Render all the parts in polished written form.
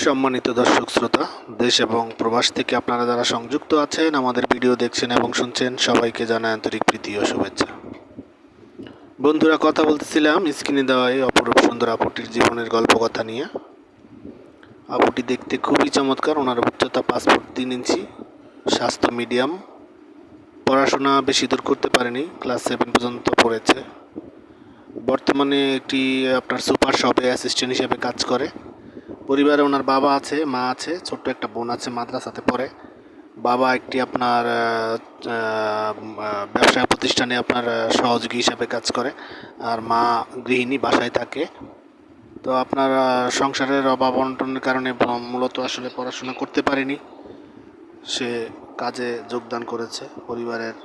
সম্মানিত দর্শক শ্রোতা, দেশ এবং প্রবাস থেকে আপনারা যারা সংযুক্ত আছেন, আমাদের ভিডিও দেখছেন এবং শুনছেন, সবাইকে জানাই আন্তরিক প্রীতি ও শুভেচ্ছা। বন্ধুরা, কথা বলতেছিলাম স্ক্রিনে দেওয়া এই অপরূপ সুন্দর আপুটির জীবনের গল্প কথা নিয়ে। আপুটি দেখতে খুবই চমৎকার। ওনার উচ্চতা 5 ফুট 3 ইঞ্চি, স্বাস্থ্য মিডিয়াম, পড়াশোনা বেশি দূর করতে পারেনি, ক্লাস 7 পর্যন্ত পড়েছে। বর্তমানে একটি আপনার সুপার শপে অ্যাসিস্ট্যান্ট হিসেবে কাজ করে। পরিবারে ওনার বাবা আছে, মা আছে, ছোট্ট একটা বোন আছে, মাদ্রাসাতে পড়ে। বাবা একটি আপনার ব্যবসা প্রতিষ্ঠানে আপনার সহযোগী হিসাবে কাজ করে, আর মা গৃহিণী, বাসায় থাকে। তো আপনার সংসারের অভাব অনটনের কারণে মূলত আসলে পড়াশোনা করতে পারেনি। সে কাজে যোগদান করেছে পরিবারের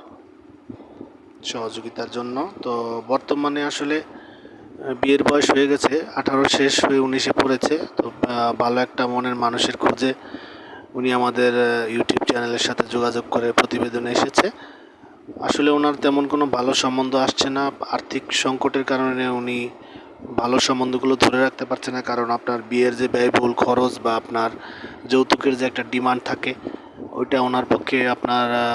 সহযোগিতার জন্য। তো বর্তমানে আসলে বিয়ের বয়স হয়ে গেছে, 18 শেষ হয়ে 19-এ পড়েছে। তো ভালো একটা মনের মানুষের খোঁজে উনি আমাদের ইউটিউব চ্যানেলের সাথে যোগাযোগ করে প্রতিবেদনে এসেছে। আসলে ওনার তেমন কোনো ভালো সম্বন্ধ আসছে না। আর্থিক সংকটের কারণে উনি ভালো সম্বন্ধগুলো ধরে রাখতে পারছে না, কারণ আপনার বিয়ের যে ব্যয়বহুল খরচ বা আপনার যৌতুকের যে একটা ডিমান্ড থাকে, ওইটা ওনার পক্ষে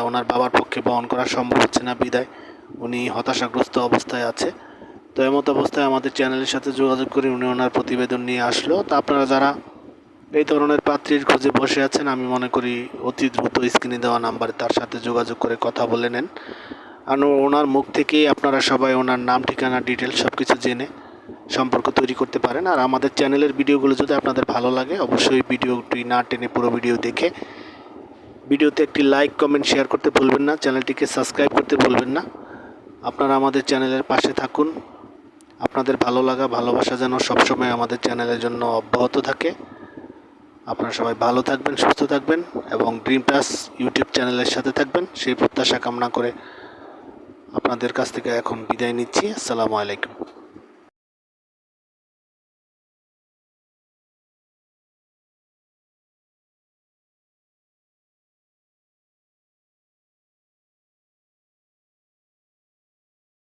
ওনার বাবার পক্ষে বহন করা সম্ভব হচ্ছে না, বিদায় উনি হতাশাগ্রস্ত অবস্থায় আছে। তো এমত অবস্থায় আমাদের চ্যানেলের সাথে যোগাযোগ করে উনি ওনার প্রতিবেদন নিয়ে আসলো। তো আপনারা যারা এই ধরনের পাত্রীর খোঁজে বসে আছেন, আমি মনে করি অতি দ্রুত স্ক্রিনে দেওয়া নাম্বারে তার সাথে যোগাযোগ করে কথা বলে নেন। আর ওনার মুখ থেকেই আপনারা সবাই ওনার নাম, ঠিকানা, ডিটেলস সব কিছু জেনে সম্পর্ক তৈরি করতে পারেন। আর আমাদের চ্যানেলের ভিডিওগুলো যদি আপনাদের ভালো লাগে, অবশ্যই ভিডিওটি না টেনে পুরো ভিডিও দেখে ভিডিওতে একটি লাইক, কমেন্ট, শেয়ার করতে ভুলবেন না। চ্যানেলটিকে সাবস্ক্রাইব করতে ভুলবেন না। আপনারা আমাদের চ্যানেলের পাশে থাকুন। আপনাদের ভালো লাগা, ভালোবাসা যেন সবসময় আমাদের চ্যানেলের জন্য অব্যাহত থাকে। আপনারা সবাই ভালো থাকবেন, সুস্থ থাকবেন এবং ড্রিম প্লাস ইউটিউব চ্যানেলের সাথে থাকবেন, সেই প্রত্যাশা কামনা করে আপনাদের কাছ থেকে এখন বিদায় নিচ্ছি। আসসালামু আলাইকুম।